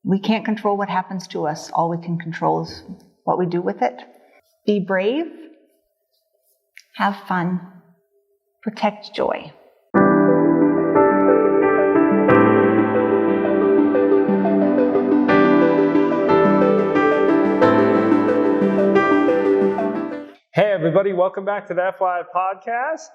We can't control what happens to us. All we can control is what we do with it. Be brave. Have fun. Protect joy. Hey everybody, welcome back to the FYI podcast.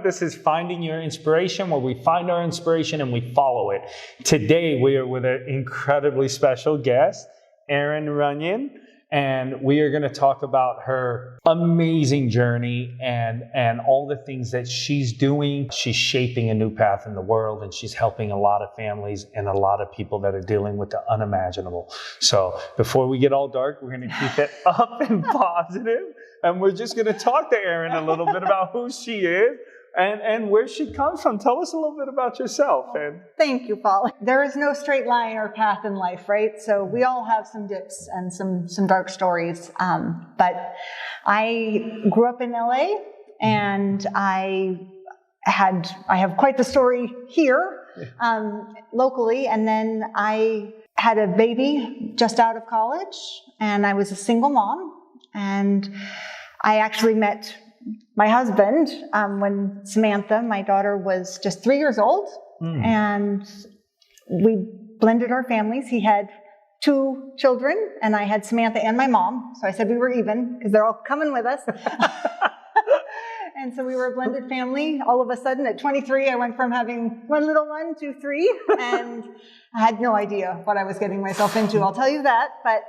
This is Finding Your Inspiration, where we find our inspiration and we follow it. Today we are with an incredibly special guest, Erin Runnion, and we are going to talk about her amazing journey and all the things that she's doing. She's shaping a new path in the world, and she's helping a lot of families and a lot of people that are dealing with the unimaginable. So before we get all dark, we're going to keep it up and positive. And we're just going to talk to Erin a little bit about who she is and where she comes from. Tell us a little bit about yourself. And Thank you, Paul. There is no straight line or path in life, right? So we all have some dips and some dark stories. But I grew up in LA, and I have quite the story here locally. And then I had a baby just out of college, and I was a single mom. And I actually met my husband when Samantha, my daughter, was just 3 years old. And we blended our families. He had 2 children, and I had Samantha and my mom. So I said we were even, because they're all coming with us. And so we were a blended family. All of a sudden, at 23, I went from having one little one to 3, and I had no idea what I was getting myself into, I'll tell you that. But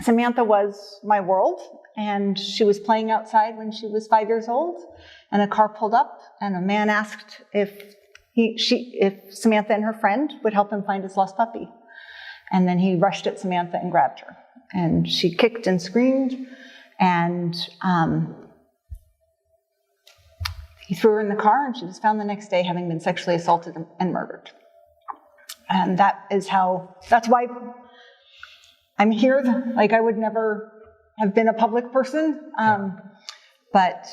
Samantha was my world, and she was playing outside when she was 5 years old, and a car pulled up, and a man asked if Samantha and her friend would help him find his lost puppy. And then he rushed at Samantha and grabbed her, and she kicked and screamed, and he threw her in the car, and she was found the next day having been sexually assaulted and murdered. And that's why I'm here. Like, I would never have been a public person, but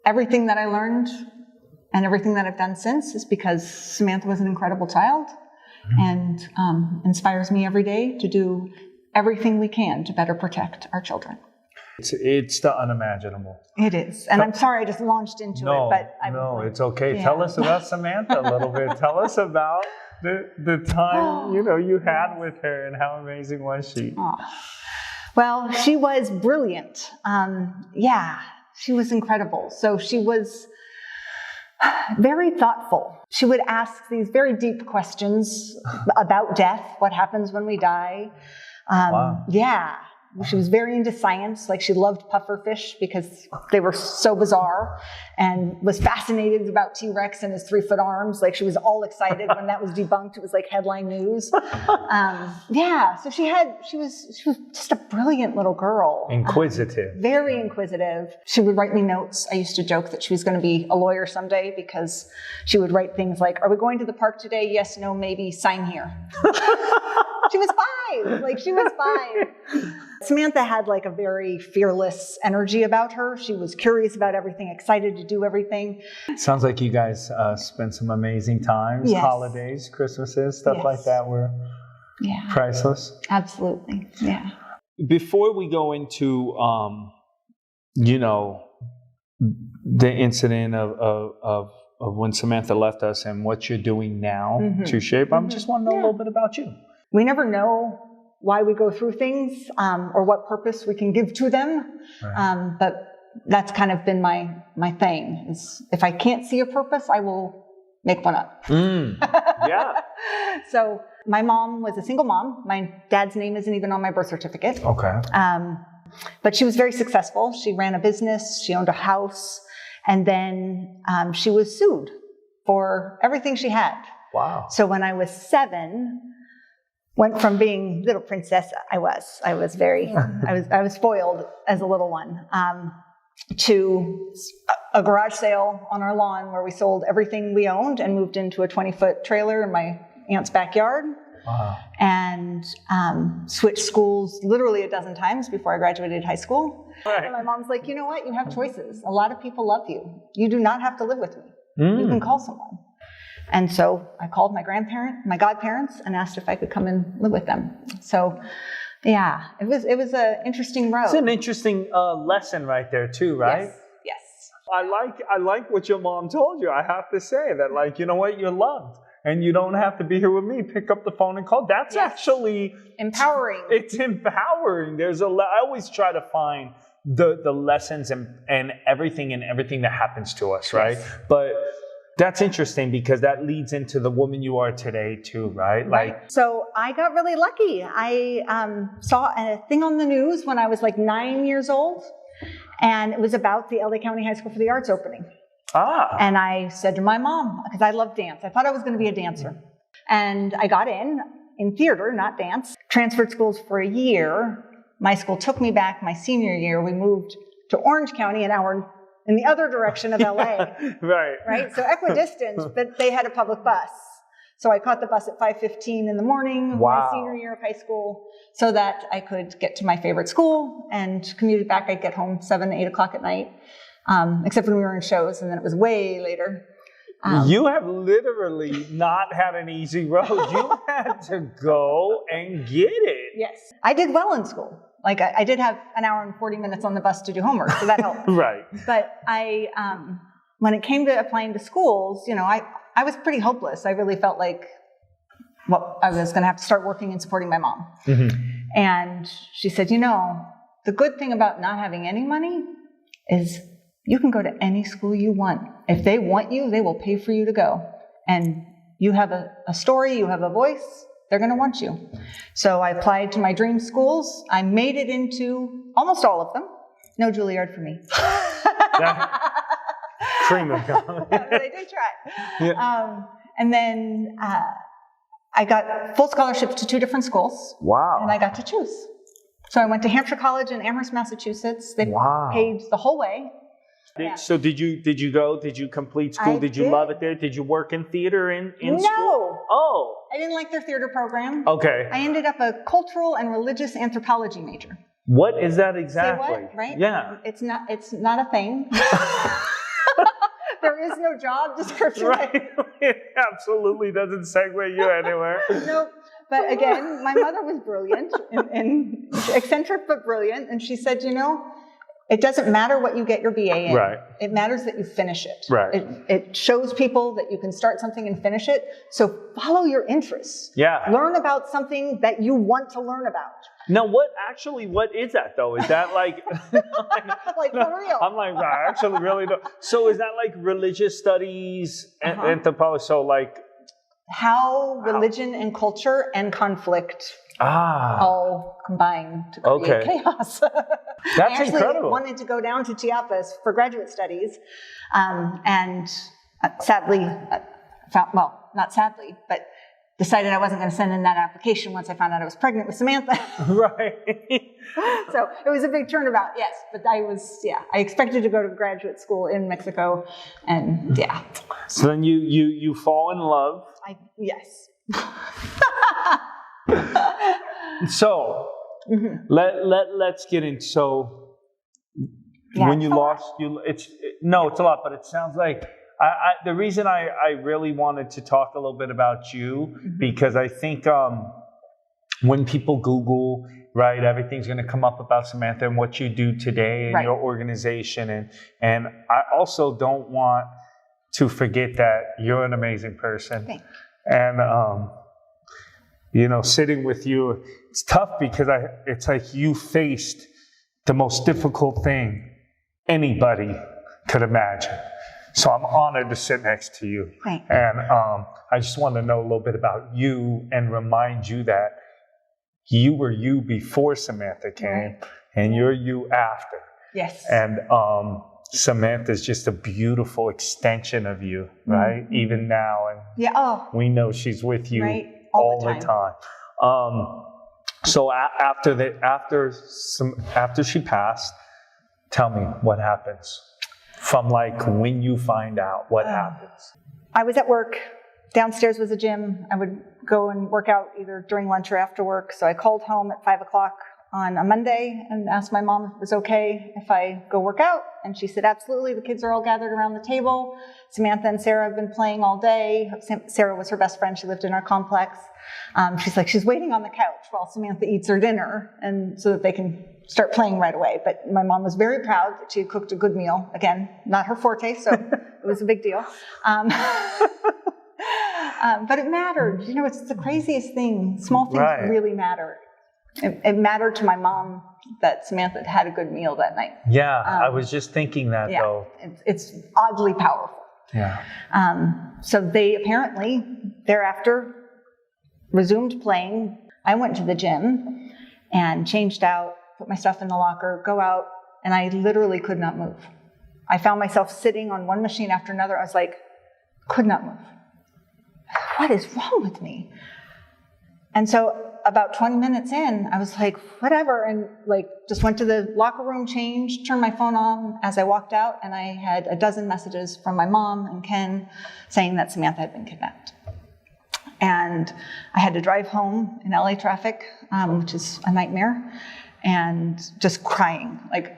everything that I learned and everything that I've done since is because Samantha was an incredible child and inspires me every day to do everything we can to better protect our children. it's the unimaginable. It is. And I'm sorry I just launched into it, but it's okay. Yeah. Tell us about Samantha a little bit. Tell us about the time you had with her, and how amazing was she? Oh. Well, she was brilliant. She was incredible. So she was very thoughtful. She would ask these very deep questions about death, what happens when we die. Wow. Yeah. She was very into science. Like, she loved pufferfish because they were so bizarre, and was fascinated about T-Rex and his 3-foot arms. Like, she was all excited when that was debunked. It was like headline news. So she was just a brilliant little girl. Inquisitive. Very inquisitive. She would write me notes. I used to joke that she was going to be a lawyer someday, because she would write things like, "Are we going to the park today? Yes, no, maybe, sign here." She was 5. She was 5. Samantha had a very fearless energy about her. She was curious about everything, excited to do everything. Sounds like you guys spent some amazing times. Yes. Holidays, Christmases, stuff like that were priceless. Absolutely. Yeah. Before we go into, the incident of when Samantha left us and what you're doing now to shape, I just want to know a little bit about you. We never know why we go through things or what purpose we can give to them. Right. But that's kind of been my thing, is if I can't see a purpose, I will make one up. Yeah. So my mom was a single mom. My dad's name isn't even on my birth certificate. Okay. But she was very successful. She ran a business. She owned a house. And then she was sued for everything she had. Wow. So when I was 7, went from being little princess, I was spoiled as a little one, to a garage sale on our lawn where we sold everything we owned and moved into a 20-foot trailer in my aunt's backyard. Wow. And switched schools literally a dozen times before I graduated high school. Right. And my mom's like, you know what? You have choices. A lot of people love you. You do not have to live with me. You can call someone. And so I called my godparents, and asked if I could come and live with them. So yeah, it was an interesting road. It's an interesting lesson right there too, right? Yes. I like what your mom told you. I have to say that, like, you know what, you're loved. And you don't have to be here with me. Pick up the phone and call. That's actually empowering. It's empowering. I always try to find the lessons and everything that happens to us, right? Yes. But that's interesting because that leads into the woman you are today too, right? So I got really lucky. I saw a thing on the news when I was like 9 years old, and it was about the LA County High School for the Arts opening. And I said to my mom, because I love dance, I thought I was going to be a dancer. And I got in theater, not dance. Transferred schools for a year. My school took me back my senior year. We moved to Orange County, an hour in the other direction of LA. Right? So equidistant, but they had a public bus. So I caught the bus at 5:15 in the morning, my senior year of high school, so that I could get to my favorite school, and commuted back. I'd get home 7, 8 o'clock at night. Except when we were in shows, and then it was way later. You have literally not had an easy road. You had to go and get it. Yes. I did well in school. Like, I did have an hour and 40 minutes on the bus to do homework, so that helped. Right. But when it came to applying to schools, I was pretty hopeless. I really felt like I was going to have to start working and supporting my mom. Mm-hmm. And she said, the good thing about not having any money is you can go to any school you want. If they want you, they will pay for you to go. And you have a story, you have a voice, they're going to want you. So I applied to my dream schools. I made it into almost all of them. No Juilliard for me. Cream of God. They did try. Yeah. And then I got full scholarships to 2 different schools. Wow. And I got to choose. So I went to Hampshire College in Amherst, Massachusetts. They paid the whole way. So did you go? Did you complete school? Did you love it there? Did you work in theater in school? No. Oh. I didn't like their theater program. Okay. I ended up a cultural and religious anthropology major. What is that exactly? Say what? Right? Yeah. It's not a thing. There is no job description. Right. It absolutely doesn't segue you anywhere. Nope. But again, my mother was brilliant and eccentric but brilliant, and she said, it doesn't matter what you get your BA in. Right. It matters that you finish it. Right. It shows people that you can start something and finish it. So follow your interests. Yeah. Learn about something that you want to learn about. Now, what is that though? Is that like like for real? I'm like, I actually really don't. So is that like religious studies and anthropology? So like how religion and culture and conflict all combine to create chaos. That's incredible. I wanted to go down to Chiapas for graduate studies, and sadly, not sadly, but decided I wasn't going to send in that application once I found out I was pregnant with Samantha. Right. So it was a big turnabout, yes. But I expected to go to graduate school in Mexico, and yeah. So then you fall in love. Yes. So let's get in. So when you lost, it's a lot, but it sounds like the reason I really wanted to talk a little bit about you, because I think when people Google, right, everything's going to come up about Samantha and what you do today and your organization, and I also don't want to forget that you're an amazing person. Thanks. And sitting with you, it's tough because it's like you faced the most difficult thing anybody could imagine. So I'm honored to sit next to you. Thanks. And I just want to know a little bit about you and remind you that you were you before Samantha came, and you're you after. Yes. And Samantha's just a beautiful extension of you, right? Mm-hmm. Even now. And we know she's with you all the time. So after she passed, tell me what happens. From like when you find out, what happens? I was at work. Downstairs was a gym. I would go and work out either during lunch or after work. So I called home at 5 o'clock on a Monday and asked my mom if it was okay if I go work out. And she said, absolutely. The kids are all gathered around the table. Samantha and Sarah have been playing all day. Sarah was her best friend. She lived in our complex. She's like, she's waiting on the couch while Samantha eats her dinner, and so that they can start playing right away. But my mom was very proud that she had cooked a good meal. Again, not her forte, so it was a big deal. But it mattered. You know, it's the craziest thing. Small things really matter. It mattered to my mom that Samantha had a good meal that night. Yeah, I was just thinking that, though. It's oddly powerful. Yeah. So they apparently, thereafter, resumed playing. I went to the gym and changed out, put my stuff in the locker, go out, and I literally could not move. I found myself sitting on one machine after another. I was like, could not move. What is wrong with me? And so about 20 minutes in, I was like, whatever, and like just went to the locker room, changed, turned my phone on as I walked out, and I had a dozen messages from my mom and Ken saying that Samantha had been kidnapped. And I had to drive home in LA traffic, which is a nightmare, and just crying, like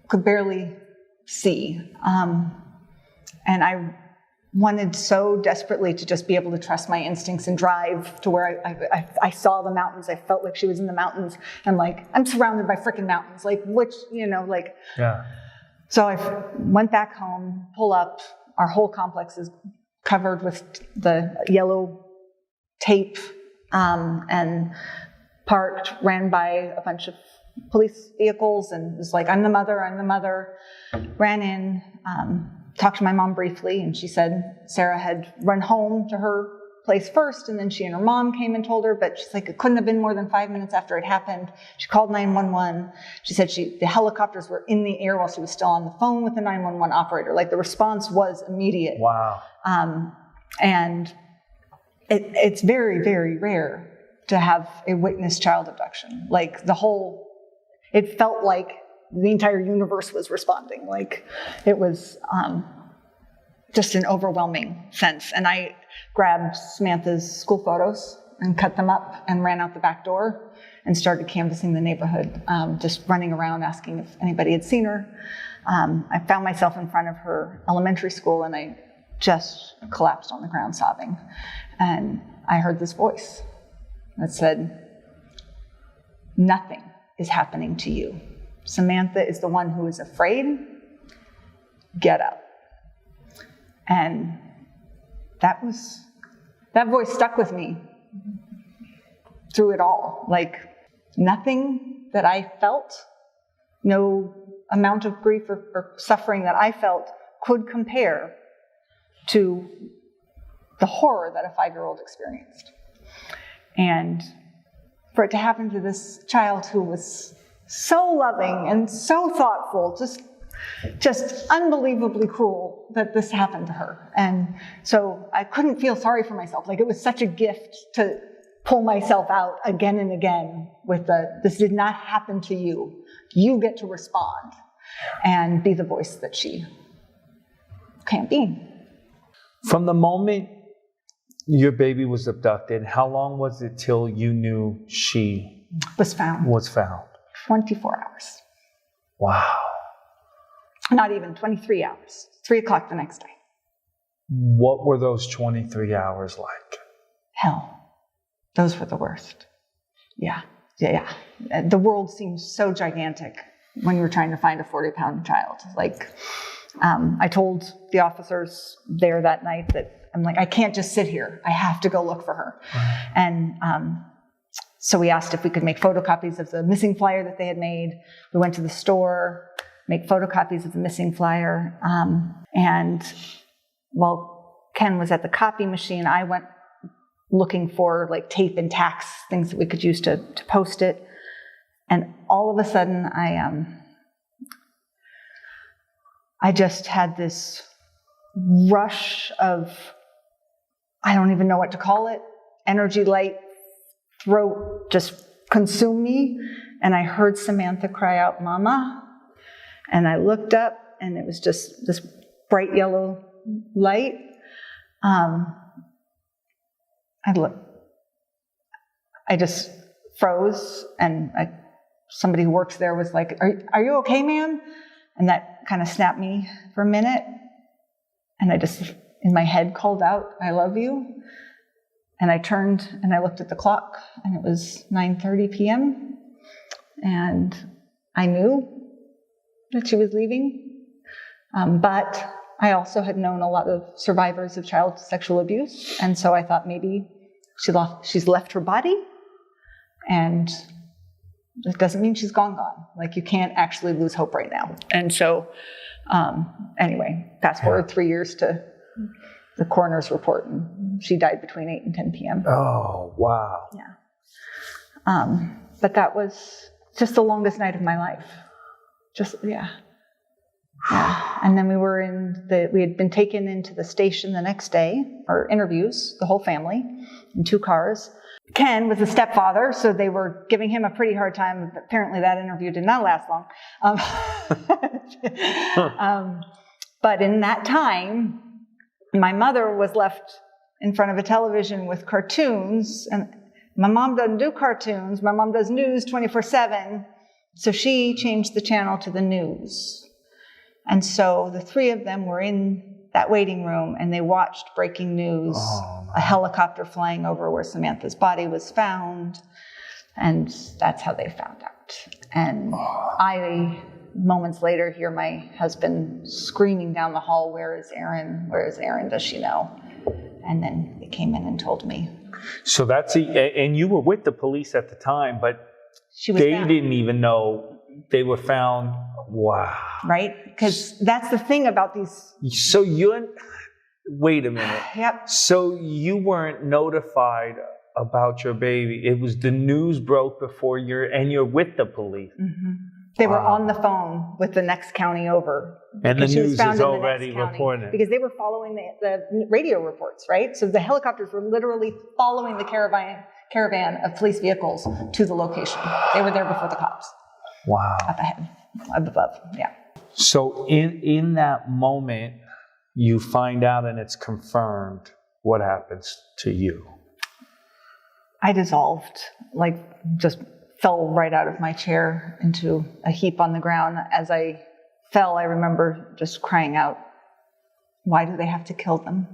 could barely see. And I wanted so desperately to just be able to trust my instincts and drive to where I saw the mountains. I felt like she was in the mountains. And like, I'm surrounded by freaking mountains, like which, you know, like. Yeah. So I went back home, pull up. Our whole complex is covered with the yellow tape, and parked, ran by a bunch of police vehicles and was like, I'm the mother, ran in, talked to my mom briefly, and she said Sarah had run home to her place first, and then she and her mom came and told her, but she's like, it couldn't have been more than 5 minutes after it happened. She called 911. She said the helicopters were in the air while she was still on the phone with the 911 operator. Like the response was immediate. Wow. And it's very, very rare to have a witnessed child abduction. Like it felt like the entire universe was responding. Like it was just an overwhelming sense. And I grabbed Samantha's school photos and cut them up and ran out the back door and started canvassing the neighborhood, just running around asking if anybody had seen her. I found myself in front of her elementary school and I just collapsed on the ground sobbing. And I heard this voice that said, nothing is happening to you. Samantha is the one who is afraid. Get up. And that voice stuck with me through it all. Like nothing that I felt, no amount of grief or suffering that I felt could compare to the horror that a 5-year-old experienced. And for it to happen to this child who was so loving and so thoughtful, just unbelievably cruel that this happened to her. And so I couldn't feel sorry for myself. Like it was such a gift to pull myself out again and again with this did not happen to you. You get to respond and be the voice that she can't be. From the moment your baby was abducted, how long was it till you knew she was found? 24 hours. Wow. Not even 23 hours. 3 o'clock the next day. What were those 23 hours like? Hell. Those were the worst. Yeah. The world seems so gigantic when you're trying to find a 40-pound child. Like, I told the officers there that night that I'm like, I can't just sit here. I have to go look for her. Right. And so we asked if we could make photocopies of the missing flyer that they had made. We went to the store, make photocopies of the missing flyer. And while Ken was at the copy machine, I went looking for like tape and tacks, things that we could use to post it. And all of a sudden, I just had this rush of, I don't even know what to call it, energy, light, throat just consumed me. And I heard Samantha cry out, "Mama." And I looked up and it was just this bright yellow light. I just froze and I somebody who works there was like, are you okay, ma'am? And that kind of snapped me for a minute. And I just, in my head, called out, I love you. And I turned and I looked at the clock, and it was 9:30 p.m. And I knew that she was leaving. But I also had known a lot of survivors of child sexual abuse. And so I thought maybe she's left her body, and it doesn't mean she's gone. Like, you can't actually lose hope right now. And so, anyway, fast forward 3 years to the coroner's report, and she died between 8 and 10 p.m. Oh, wow. Yeah. But that was just the longest night of my life. Yeah. And then we had been taken into the station the next day for interviews, the whole family, in 2 cars. Ken was the stepfather, so they were giving him a pretty hard time. Apparently that interview did not last long. But in that time, my mother was left in front of a television with cartoons, and my mom doesn't do cartoons. My mom does news 24/7, so she changed the channel to the news. And so the 3 of them were in that waiting room, and they watched breaking news, a helicopter flying over where Samantha's body was found, and that's how they found out. And I, moments later, hear my husband screaming down the hall, "Where is Erin? Where is Erin? Does she know?" And then they came in and told me. So and you were with the police at the time, but they didn't even know they were found. Wow. Right? Because that's the thing about these. So wait a minute. Yep. So you weren't notified about your baby. It was the news broke before you're with the police. Mm-hmm. They were on the phone with the next county over. And the news is already reported. Because they were following the radio reports, right? So the helicopters were literally following the caravan of police vehicles to the location. They were there before the cops. Wow. Up ahead, up above, yeah. So in that moment, you find out and it's confirmed. What happens to you? I dissolved, just fell right out of my chair into a heap on the ground. As I fell, I remember just crying out, "Why do they have to kill them?"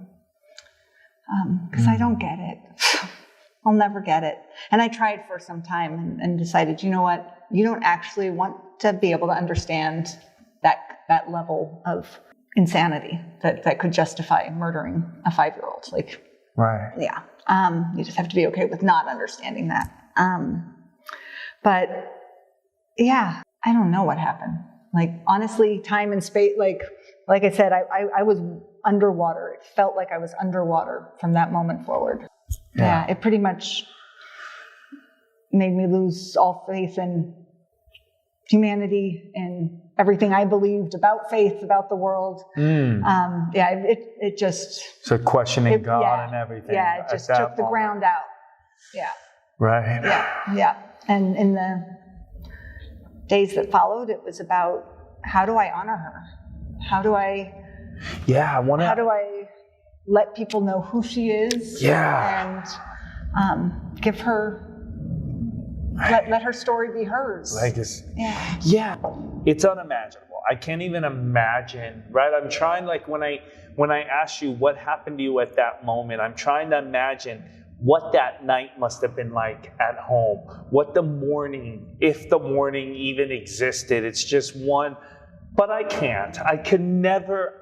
Because I don't get it. I'll never get it. And I tried for some time and decided, you know what? You don't actually want to be able to understand that level of insanity that could justify murdering a 5-year-old. Right. Yeah. You just have to be okay with not understanding that. But yeah, I don't know what happened. Honestly, time and space, like I said, I was underwater. It felt like I was underwater from that moment forward. Yeah, it pretty much made me lose all faith in humanity and everything I believed about faith, about the world. It just... So questioning God and everything. Yeah, it just took the ground out. Yeah. Right. Yeah. And in the days that followed, it was about, how do I honor her? How do I let people know who she is? Yeah. And give her, let her story be hers. Yeah. It's unimaginable. I can't even imagine, right? I'm trying, when I ask you what happened to you at that moment, I'm trying to imagine what that night must have been like at home, what the morning, if the morning even existed. It's just one, but I can't. I could never,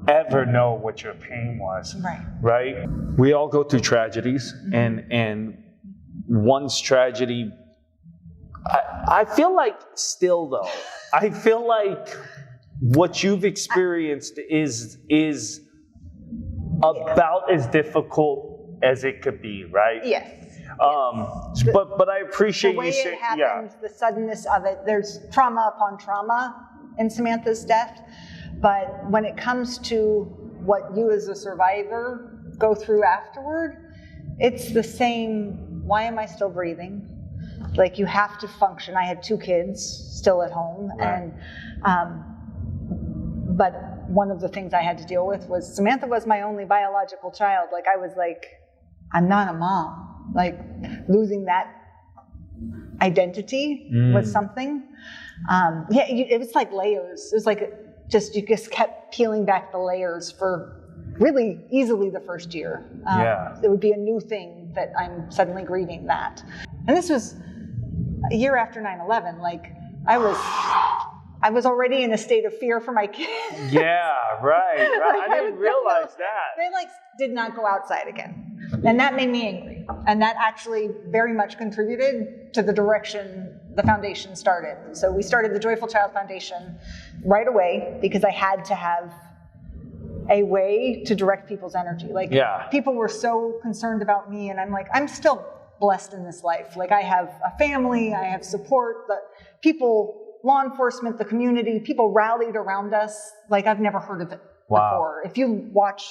ever know what your pain was. Right? We all go through tragedies, and one's tragedy, I feel like still though, I feel like what you've experienced is about as difficult as it could be, right? Yes. But I appreciate the way it happened, the suddenness of it. There's trauma upon trauma in Samantha's death, but when it comes to what you as a survivor go through afterward, it's the same. Why am I still breathing? You have to function. I had 2 kids still at home, right. But one of the things I had to deal with was Samantha was my only biological child. I was I'm not a mom. Losing that identity was something. It was like layers. It was like you just kept peeling back the layers for really easily the first year. It would be a new thing that I'm suddenly grieving that. And this was a year after 9/11. Like, I was already in a state of fear for my kids. Yeah, right. Like, I didn't realize that. They did not go outside again. And that made me angry. And that actually very much contributed to the direction the foundation started. So we started the Joyful Child Foundation right away because I had to have a way to direct people's energy. Like, people were so concerned about me, and I'm like, I'm still blessed in this life. Like, I have a family, I have support, but people, law enforcement, the community, people rallied around us like I've never heard of it before. If you watch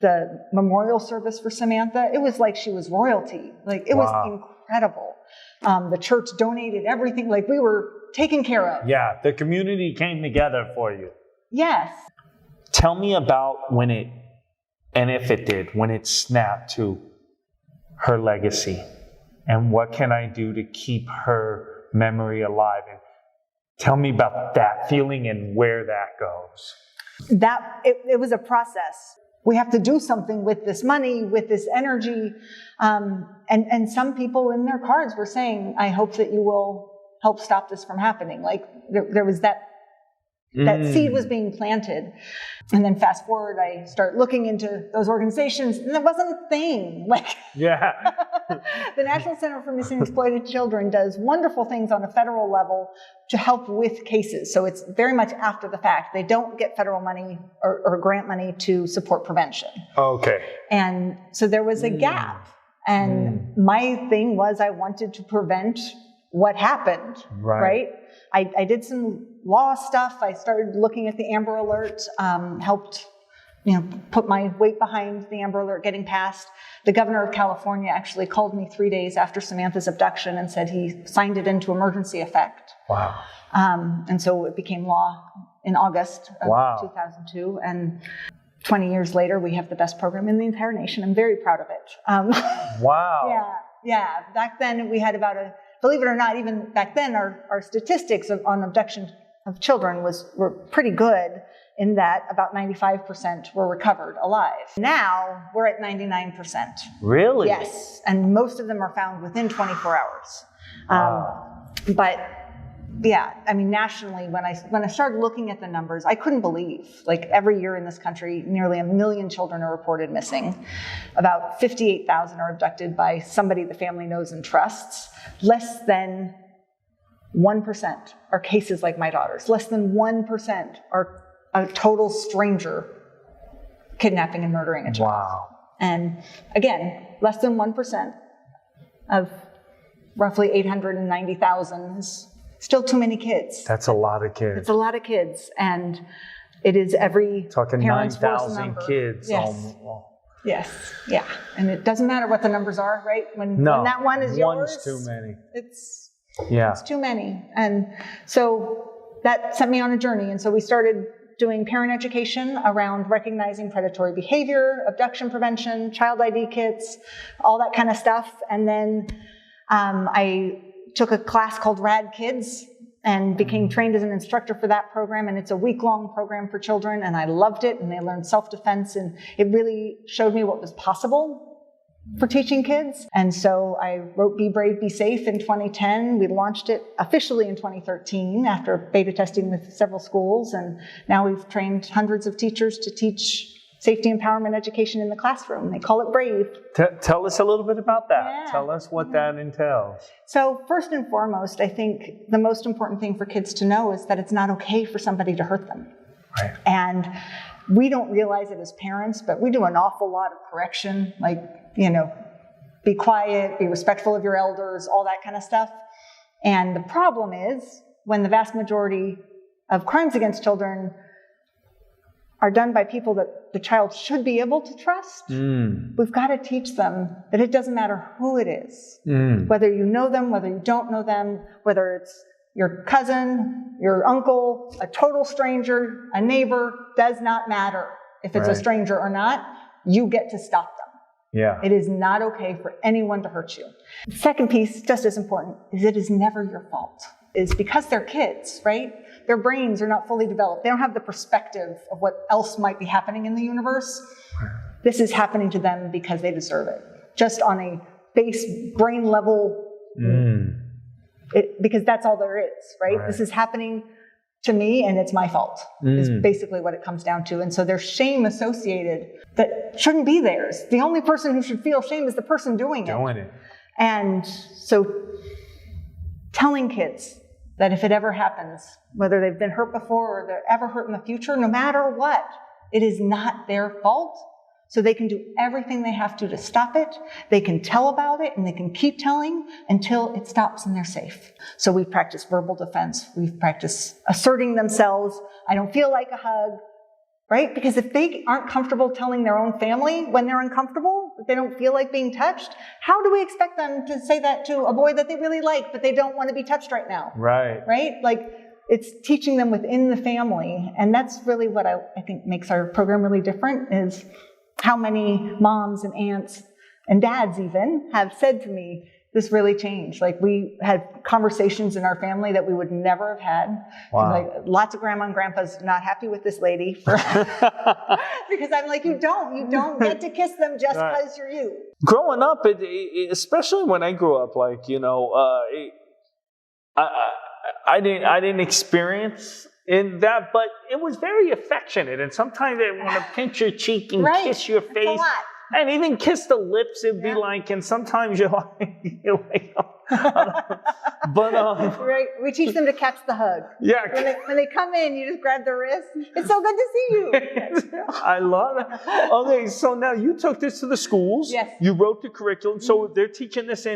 the memorial service for Samantha, it was like she was royalty. Like, it was incredible. The church donated everything. Like, we were taken care of. Yeah, the community came together for you. Yes. Tell me about when it, and if it did, when it snapped to her legacy, and what can I do to keep her memory alive? And tell me about that feeling and where that goes. It was a process. We have to do something with this money, with this energy. And some people in their cards were saying, I hope that you will help stop this from happening. Like, there was that seed was being planted. And then fast forward, I start looking into those organizations, and there wasn't a thing. The National Center for Missing and Exploited Children does wonderful things on a federal level to help with cases. So it's very much after the fact. They don't get federal money or grant money to support prevention. Okay. And so there was a gap. And my thing was, I wanted to prevent what happened, right? I did some law stuff. I started looking at the Amber Alert, helped put my weight behind the Amber Alert getting passed. The governor of California actually called me 3 days after Samantha's abduction and said he signed it into emergency effect. Wow. And so it became law in August of 2002. And 20 years later, we have the best program in the entire nation. I'm very proud of it. Wow. Yeah. Back then, we had believe it or not, even back then, our statistics on abduction of children were pretty good, in that about 95% were recovered alive. Now, we're at 99%. Really? Yes. And most of them are found within 24 hours. But yeah, I mean, nationally, when I started looking at the numbers, I couldn't believe, like, every year in this country, nearly 1 million children are reported missing. About 58,000 are abducted by somebody the family knows and trusts. Less than 1% are cases like my daughter's. Less than 1% are a total stranger kidnapping and murdering a child. Wow. And again, less than 1% of roughly 890,000 is still too many kids. That's a lot of kids. It's a lot of kids. And it is every talking parent's 9,000 kids. Yes. Yes. Yeah. And it doesn't matter what the numbers are, right? When that one is yours. One's too many. It's too many. And so that sent me on a journey. And so we started doing parent education around recognizing predatory behavior, abduction prevention, child ID kits, all that kind of stuff. And then I took a class called Rad Kids and became trained as an instructor for that program. And it's a week-long program for children, and I loved it. And they learned self-defense, and it really showed me what was possible for teaching kids. And so I wrote Be Brave, Be Safe in 2010. We launched it officially in 2013 after beta testing with several schools. And now we've trained hundreds of teachers to teach safety empowerment education in the classroom. They call it BRAVE. Tell us a little bit about that. Yeah. Tell us what that entails. So first and foremost, I think the most important thing for kids to know is that it's not okay for somebody to hurt them. Right. And we don't realize it as parents, but we do an awful lot of correction, like, be quiet, be respectful of your elders, all that kind of stuff. And the problem is, when the vast majority of crimes against children are done by people that the child should be able to trust, we've got to teach them that it doesn't matter who it is, whether you know them, whether you don't know them, whether it's your cousin, your uncle, a total stranger, a neighbor, does not matter if it's a stranger or not. You get to stop them. Yeah. It is not okay for anyone to hurt you. The second piece, just as important, is it is never your fault. It's because they're kids, right? Their brains are not fully developed. They don't have the perspective of what else might be happening in the universe. This is happening to them because they deserve it. Just on a base brain level, because that's all there is, right? This is happening to me and it's my fault, is basically what it comes down to. And so there's shame associated that shouldn't be theirs. The only person who should feel shame is the person doing it. And so telling kids that if it ever happens, whether they've been hurt before or they're ever hurt in the future, no matter what, it is not their fault. So they can do everything they have to stop it. They can tell about it and they can keep telling until it stops and they're safe. So we've practiced verbal defense. We've practiced asserting themselves. I don't feel like a hug, right? Because if they aren't comfortable telling their own family when they're uncomfortable, if they don't feel like being touched, how do we expect them to say that to a boy that they really like, but they don't want to be touched right now? Right? Like, it's teaching them within the family. And that's really what I think makes our program really different, is how many moms and aunts and dads even have said to me, this really changed. Like, we had conversations in our family that we would never have had. Wow. Like, lots of grandma and grandpas not happy with this lady because I'm like, you don't get to kiss them just because you're you. Growing up, especially when I grew up, like, you know, I didn't experience in that, but it was very affectionate, and sometimes they want to pinch your cheek and kiss your face, and even kiss the lips. It'd be like, and sometimes you're like but right. We teach them to catch the hug. Yeah. When they come in, you just grab their wrist. It's so good to see you. I love it. Okay, so now you took this to the schools. Yes. You wrote the curriculum. So they're teaching this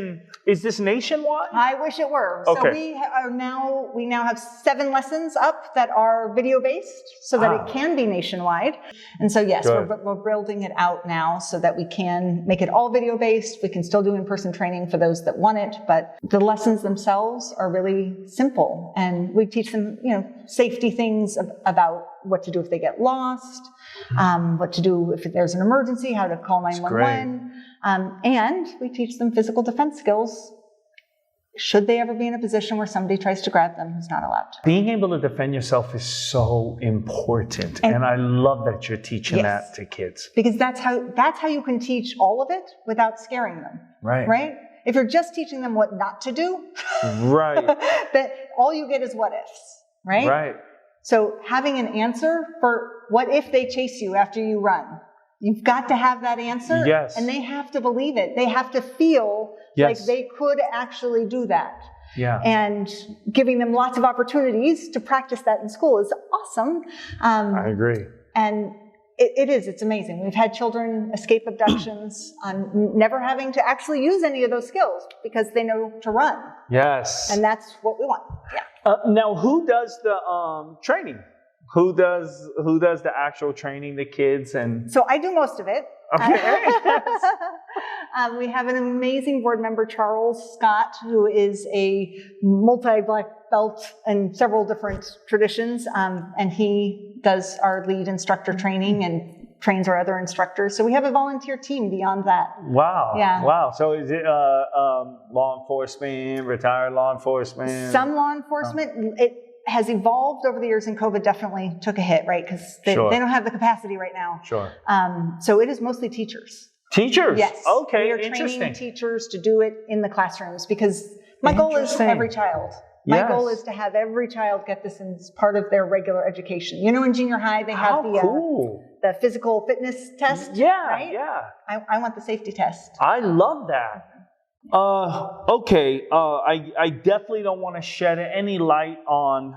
is this nationwide? I wish it were. Okay. So we now have 7 lessons up that are video based, so that it can be nationwide. And so yes, we're building it out now so that we can make it all video based. We can still do in-person training for those that want it, but the lessons themselves are really simple, and we teach them, safety things about what to do if they get lost, what to do if there's an emergency, how to call 911, and we teach them physical defense skills should they ever be in a position where somebody tries to grab them who's not allowed to. Being able to defend yourself is so important, and I love that you're teaching that to kids, because that's how you can teach all of it without scaring them. Right? If you're just teaching them what not to do, that all you get is what ifs, right? So having an answer for what if they chase you after you run, you've got to have that answer, and they have to believe it. They have to feel like they could actually do that. And giving them lots of opportunities to practice that in school is awesome. I agree. And it's amazing. We've had children escape abductions on never having to actually use any of those skills because they know to run. Yes. And that's what we want. Now, who does the training? Who does the actual training, the kids? And so I do most of it. Okay. We have an amazing board member, Charles Scott, who is a multi-black belt in several different traditions, and he does our lead instructor training and trains our other instructors. So we have a volunteer team beyond that. Wow. Yeah. Wow. So is it law enforcement, retired law enforcement? Some law enforcement. It has evolved over the years, and COVID definitely took a hit, right? Because they don't have the capacity right now. So it is mostly teachers. Teachers? Yes. Okay, we are training teachers to do it in the classrooms, because my goal is every child. My goal is to have every child get this as part of their regular education. In junior high, they have the physical fitness test. Right? I want the safety test. I love that. Okay. I definitely don't want to shed any light on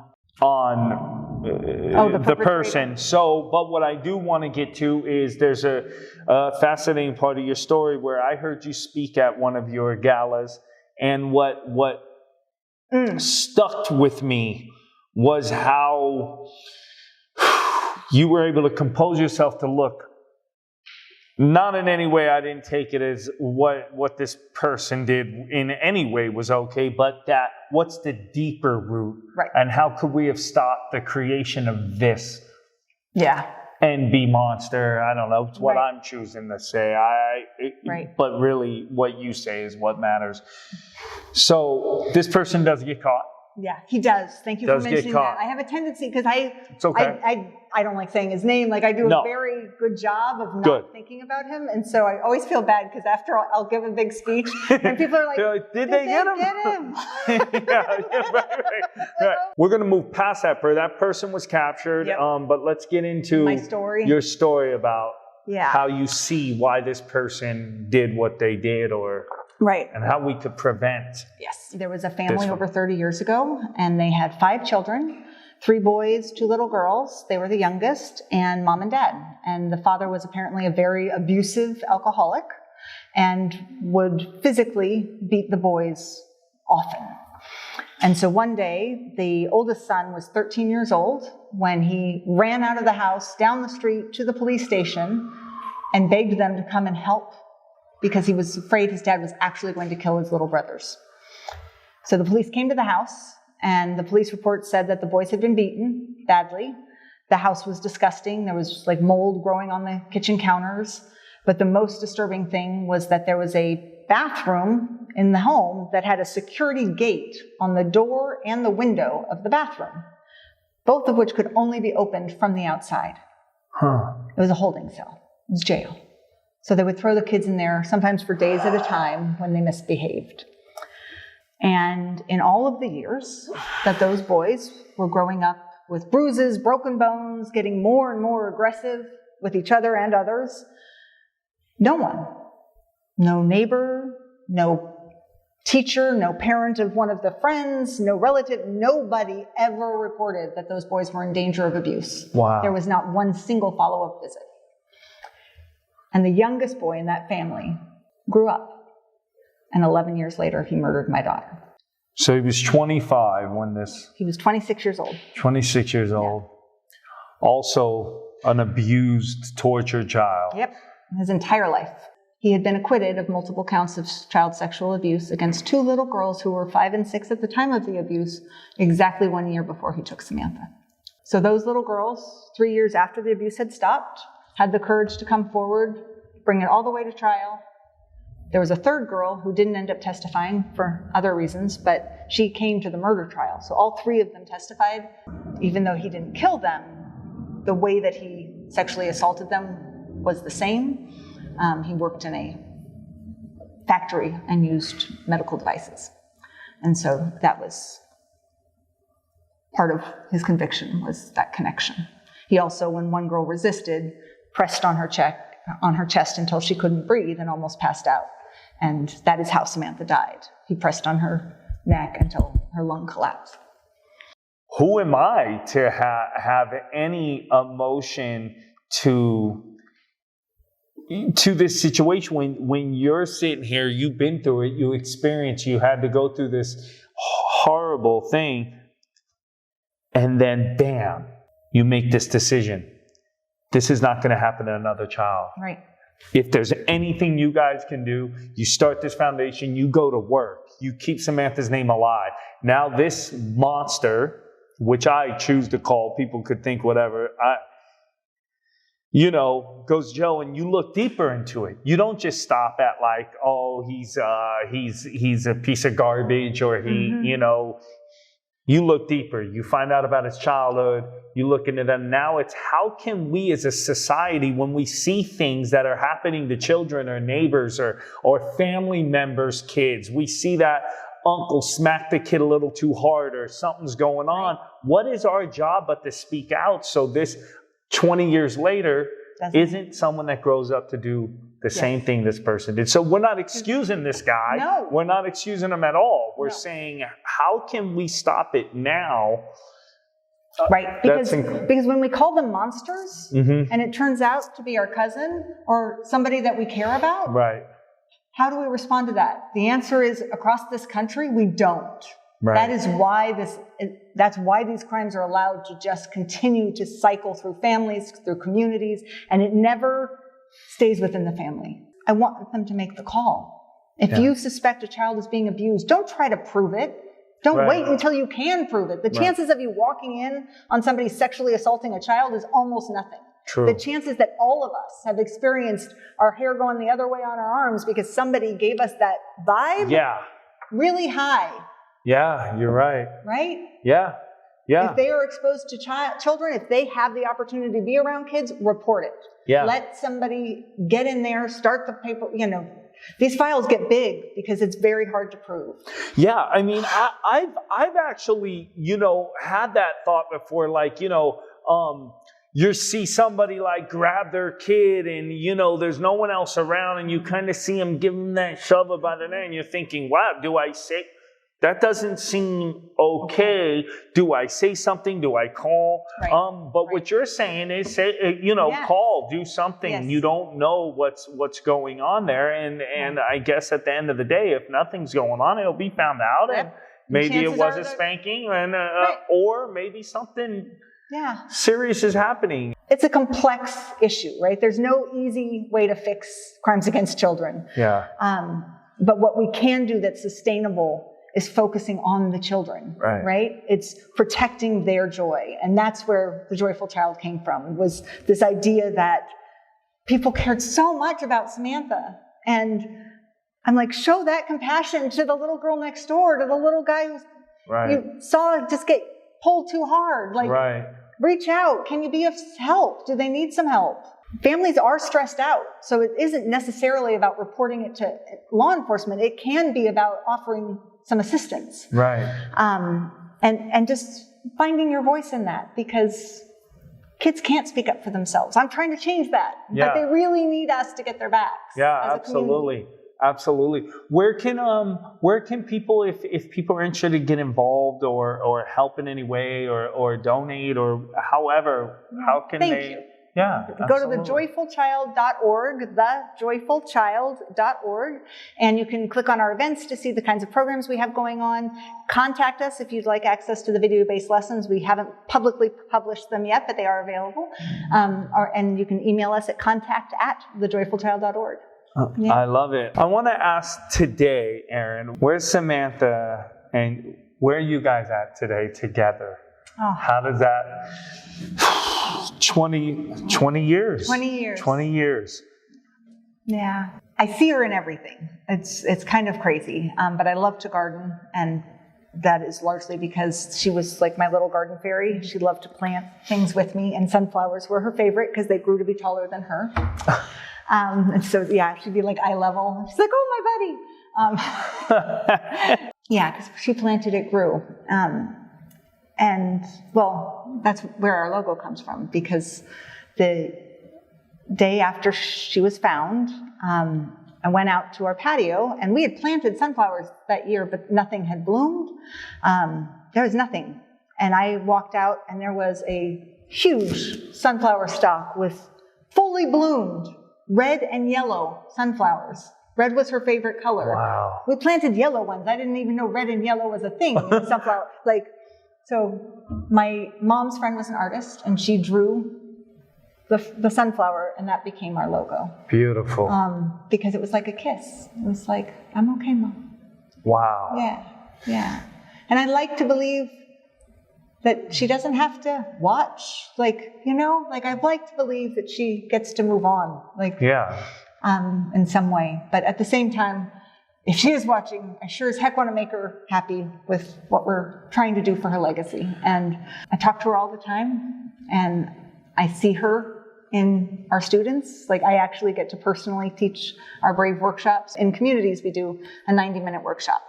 the person. So, but what I do want to get to is there's a fascinating part of your story where I heard you speak at one of your galas, and what stuck with me was how you were able to compose yourself to look. Not in any way, I didn't take it as what this person did in any way was okay, but that what's the deeper root, and how could we have stopped the creation of this? and be monster. I don't know. It's what Right. I'm choosing to say. Right. But really, what you say is what matters. So this person does get caught. Yeah, he does. Thank you Does for get mentioning caught. that. I have a tendency, because It's okay. I don't like saying his name. Like, I do No. a very good job of not Good. thinking about him. And so I always feel bad, because after I'll give a big speech and people are like, They're like, did they get him? Right. We're going to move past that part. That person was captured. Yep. But let's get into My story. your story about Yeah. how you see why this person did what they did, Right. and how we could prevent. Yes. There was a family This one. over 30 years ago, and they had 5 children, 3 boys, 2 little girls. They were the youngest, and mom and dad. And the father was apparently a very abusive alcoholic and would physically beat the boys often. And so one day, the oldest son was 13 years old when he ran out of the house, down the street to the police station, and begged them to come and help, because he was afraid his dad was actually going to kill his little brothers. So the police came to the house, and the police report said that the boys had been beaten badly. The house was disgusting. There was like mold growing on the kitchen counters. But the most disturbing thing was that there was a bathroom in the home that had a security gate on the door and the window of the bathroom, both of which could only be opened from the outside. It was a holding cell. It was jail. So they would throw the kids in there, sometimes for days at a time, when they misbehaved. And in all of the years that those boys were growing up with bruises, broken bones, getting more and more aggressive with each other and others, no one, no neighbor, no teacher, no parent of one of the friends, no relative, nobody ever reported that those boys were in danger of abuse. Wow. There was not one single follow-up visit. And the youngest boy in that family grew up. And 11 years later, he murdered my daughter. So he was 25 when this... He was 26 years old. 26 years old. Also an abused, tortured child. Yep, his entire life. He had been acquitted of multiple counts of child sexual abuse against 2 little girls who were 5 and 6 at the time of the abuse, exactly 1 year before he took Samantha. So those little girls, 3 years after the abuse had stopped, had the courage to come forward, bring it all the way to trial. There was a 3rd girl who didn't end up testifying for other reasons, but she came to the murder trial. So all 3 of them testified. Even though he didn't kill them, the way that he sexually assaulted them was the same. He worked in a factory and used medical devices. And so that was part of his conviction, was that connection. He also, when one girl resisted, pressed on her chest until she couldn't breathe and almost passed out. And that is how Samantha died. He pressed on her neck until her lung collapsed. Who am I to have any emotion to this situation when you're sitting here, you've been through it, you experienced, you had to go through this horrible thing, and then bam, you make this decision. This is not going to happen to another child. Right. If there's anything you guys can do, you start this foundation, you go to work, you keep Samantha's name alive. Now this monster, which I choose to call, people could think whatever, goes Joe, and you look deeper into it. You don't just stop at like, oh, he's a piece of garbage, or you look deeper. You find out about his childhood. You look into them. Now it's how can we as a society, when we see things that are happening to children or neighbors or family members' kids, we see that uncle smacked the kid a little too hard or something's going on. What is our job but to speak out so this 20 years later isn't someone that grows up to do the same thing this person did. So we're not excusing this guy. No. We're not excusing him at all. We're saying, how can we stop it now? Right, because when we call them monsters, Mm-hmm. and it turns out to be our cousin or somebody that we care about, Right. how do we respond to that? The answer is, across this country, we don't. Right. That is why that's why these crimes are allowed to just continue to cycle through families, through communities, and it never stays within the family. I want them to make the call. If you suspect a child is being abused, don't try to prove it. Don't wait until you can prove it. The chances of you walking in on somebody sexually assaulting a child is almost nothing. True. The chances that all of us have experienced our hair going the other way on our arms because somebody gave us that vibe, really high. Yeah, you're right. Right? Yeah. Yeah. If they are exposed to children, if they have the opportunity to be around kids, report it. Yeah. Let somebody get in there, start the paper, these files get big because it's very hard to prove. Yeah, I mean, I've actually, had that thought before, like, you see somebody like grab their kid and, there's no one else around and you kind of see them give them that shove about the neck and you're thinking, wow, do I say, that doesn't seem okay. Do I say something? Do I call? Right. But what you're saying is, say, call, do something. Yes. You don't know what's going on there. And I guess at the end of the day, if nothing's going on, it'll be found out. Yep. And maybe it was a that... spanking and right. or maybe something serious is happening. It's a complex issue, right? There's no easy way to fix crimes against children. Yeah. But what we can do that's sustainable is focusing on the children, right? It's protecting their joy. And that's where the Joyful Child came from. It was this idea that people cared so much about Samantha. And I'm like, show that compassion to the little girl next door, to the little guy who you saw just get pulled too hard. Like, reach out. Can you be of help? Do they need some help? Families are stressed out, so it isn't necessarily about reporting it to law enforcement. It can be about offering some assistance. Right. And just finding your voice in that, because kids can't speak up for themselves. I'm trying to change that, but they really need us to get their backs. Yeah, absolutely. Absolutely. Where can people, if people are interested, get involved or help in any way or donate or however, how can they? Yeah, go to thejoyfulchild.org, thejoyfulchild.org, and you can click on our events to see the kinds of programs we have going on. Contact us if you'd like access to the video-based lessons. We haven't publicly published them yet, but they are available. And you can email us at contact@thejoyfulchild.org. I love it. I want to ask today, Erin, where's Samantha and where are you guys at today together? How does that... 20 years. 20 years. 20 years. Yeah. I see her in everything. It's kind of crazy. But I love to garden, and that is largely because she was like my little garden fairy. She loved to plant things with me, and sunflowers were her favorite because they grew to be taller than her. And so, she'd be like eye level. She's like, oh, my buddy. Because she planted, it grew. And, that's where our logo comes from, because the day after she was found, I went out to our patio, and we had planted sunflowers that year, but nothing had bloomed. There was nothing. And I walked out, and there was a huge sunflower stalk with fully bloomed red and yellow sunflowers. Red was her favorite color. Wow. We planted yellow ones. I didn't even know red and yellow was a thing in sunflower. So my mom's friend was an artist, and she drew the sunflower, and that became our logo. Beautiful. Because it was like a kiss. It was like, I'm okay, Mom. Wow. Yeah. And I like to believe that she doesn't have to watch. I'd like to believe that she gets to move on. In some way. But at the same time, if she is watching, I sure as heck want to make her happy with what we're trying to do for her legacy. And I talk to her all the time, and I see her in our students. I actually get to personally teach our Brave workshops. In communities, we do a 90-minute workshop.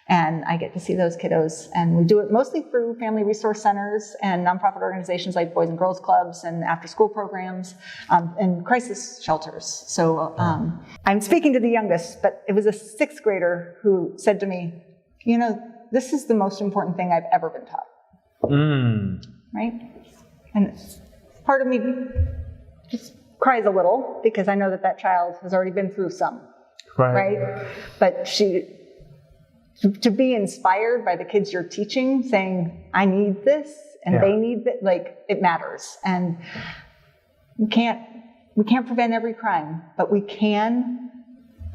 And I get to see those kiddos. And we do it mostly through family resource centers and nonprofit organizations like Boys and Girls Clubs and after-school programs and crisis shelters. So I'm speaking to the youngest, but it was a 6th grader who said to me, this is the most important thing I've ever been taught. Right? And part of me just cries a little because I know that child has already been through some. Right? But to be inspired by the kids you're teaching, saying, I need this, and they need that, it matters. And we can't prevent every crime, but we can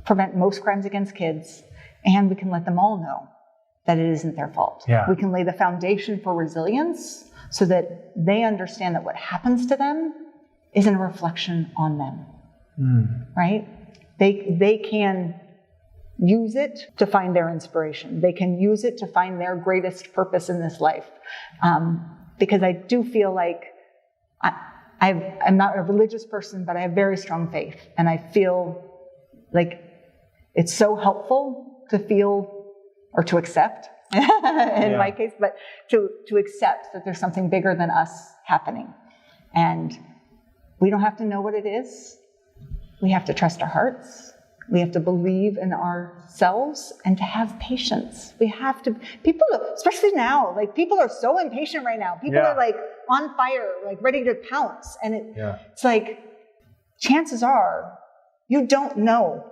prevent most crimes against kids, and we can let them all know that it isn't their fault. Yeah. We can lay the foundation for resilience so that they understand that what happens to them isn't a reflection on them, right? They can use it to find their inspiration. They can use it to find their greatest purpose in this life. Because I do feel like I'm not a religious person, but I have very strong faith. And I feel like it's so helpful to feel or to accept, in my case, but to accept that there's something bigger than us happening. And we don't have to know what it is. We have to trust our hearts. We have to believe in ourselves and to have patience. We have to, people, especially now, like people are so impatient right now. People are like on fire, like ready to pounce. And it's like, chances are you don't know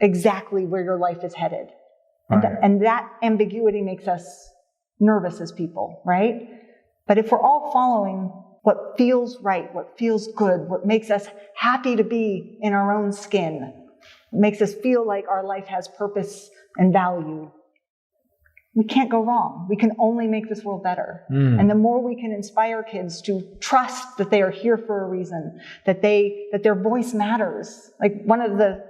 exactly where your life is headed. And that ambiguity makes us nervous as people, right? But if we're all following what feels right, what feels good, what makes us happy to be in our own skin, makes us feel like our life has purpose and value, we can't go wrong. We can only make this world better. And the more we can inspire kids to trust that they are here for a reason, that their voice matters. Like one of the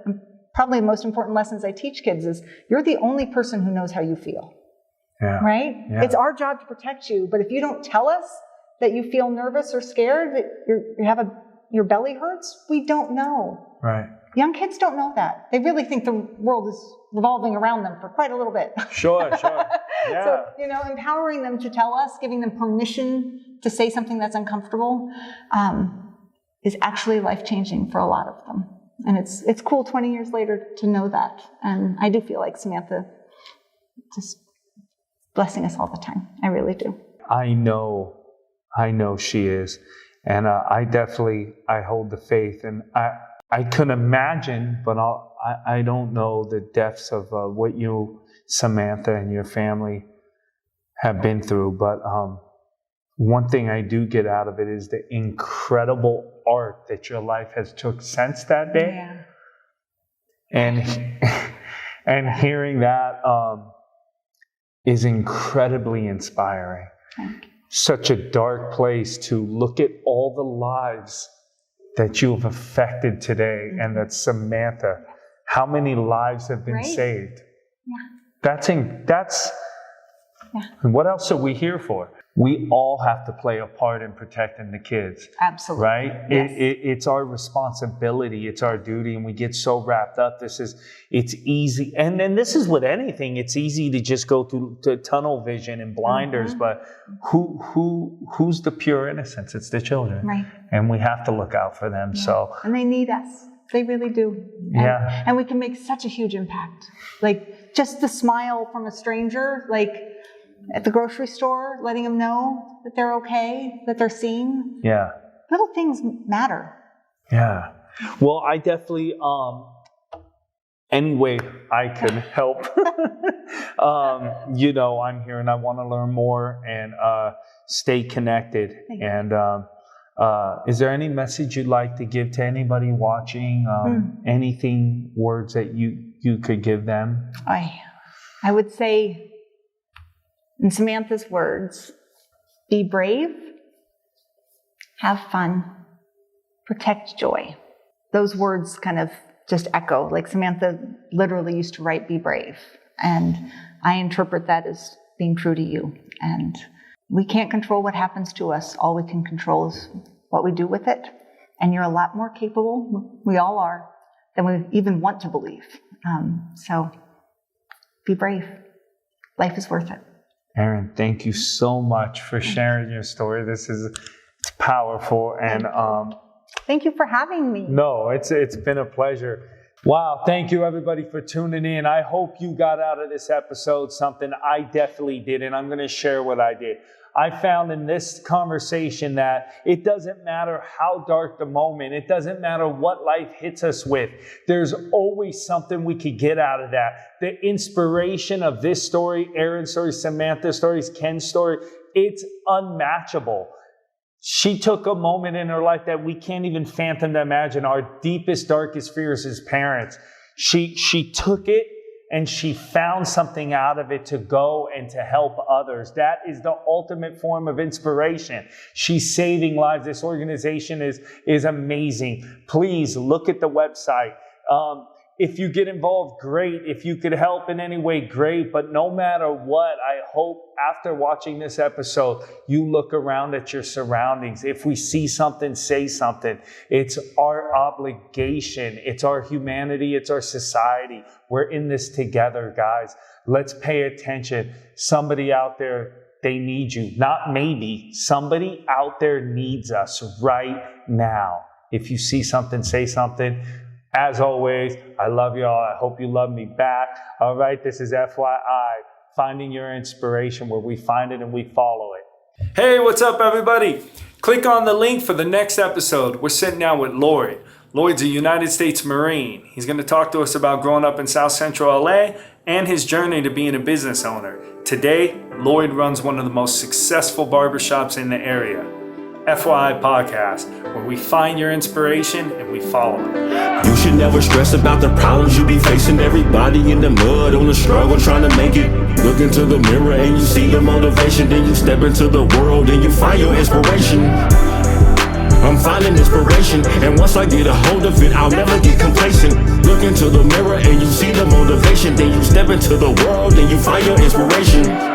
probably most important lessons I teach kids is you're the only person who knows how you feel. Right? It's our job to protect you, but if you don't tell us that you feel nervous or scared, that your belly hurts, we don't know. Right. Young kids don't know that. They really think the world is revolving around them for quite a little bit. Sure. Yeah. So, empowering them to tell us, giving them permission to say something that's uncomfortable, is actually life-changing for a lot of them. And it's cool 20 years later to know that. And I do feel like Samantha just blessing us all the time. I really do. I know she is. And I hold the faith. And I couldn't imagine, but I don't know the depths of what you, Samantha, and your family have been through. But one thing I do get out of it is the incredible arc that your life has took since that day. And hearing that is incredibly inspiring. Such a dark place to look at all the lives that you have affected today, and that Samantha, how many lives have been saved? That's what else are we here for? We all have to play a part in protecting the kids. Absolutely. Right? Yes. It's our responsibility. It's our duty. And we get so wrapped up. It's easy. And then this is with anything. It's easy to just go through to tunnel vision and blinders. But who's the pure innocence? It's the children. Right. And we have to look out for them. So. And they need us. They really do. And we can make such a huge impact. Like just the smile from a stranger, like at the grocery store, letting them know that they're okay, that they're seen. Yeah. Little things matter. Yeah. Well, I definitely, any way I can help, I'm here and I want to learn more and stay connected. And is there any message you'd like to give to anybody watching? Anything, words that you could give them? I would say, in Samantha's words, be brave, have fun, protect joy. Those words kind of just echo. Like Samantha literally used to write, be brave. And I interpret that as being true to you. And we can't control what happens to us. All we can control is what we do with it. And you're a lot more capable, we all are, than we even want to believe. So be brave. Life is worth it. Erin, thank you so much for sharing your story. It's powerful, and thank you for having me. No, it's been a pleasure. Wow, thank you everybody for tuning in. I hope you got out of this episode something. I definitely did, and I'm going to share what I did. I found in this conversation that it doesn't matter how dark the moment. It doesn't matter what life hits us with. There's always something we could get out of that. The inspiration of this story, Erin's story, Samantha's stories, Ken's story, it's unmatchable. She took a moment in her life that we can't even fathom to imagine. Our deepest, darkest fears as parents. She took it and she found something out of it to go and to help others. That is the ultimate form of inspiration. She's saving lives. This organization is amazing. Please look at the website. If you get involved, great. If you could help in any way, great. But no matter what, I hope after watching this episode, you look around at your surroundings. If we see something, say something. It's our obligation. It's our humanity. It's our society. We're in this together, guys. Let's pay attention. Somebody out there, they need you. Not maybe. Somebody out there needs us right now. If you see something, say something. As always, I love y'all. I hope you love me back. All right, this is FYI, Finding Your Inspiration, where we find it and we follow it. Hey, what's up, everybody? Click on the link for the next episode. We're sitting down with Lloyd. Lloyd's a United States Marine. He's going to talk to us about growing up in South Central LA and his journey to being a business owner. Today, Lloyd runs one of the most successful barbershops in the area. FYI Podcast, where we find your inspiration and we follow it. You should never stress about the problems you be facing. Everybody in the mud on the struggle trying to make it. Look into the mirror and you see the motivation. Then you step into the world and you find your inspiration. I'm finding inspiration, and once I get a hold of it, I'll never get complacent. Look into the mirror and you see the motivation. Then you step into the world and you find your inspiration.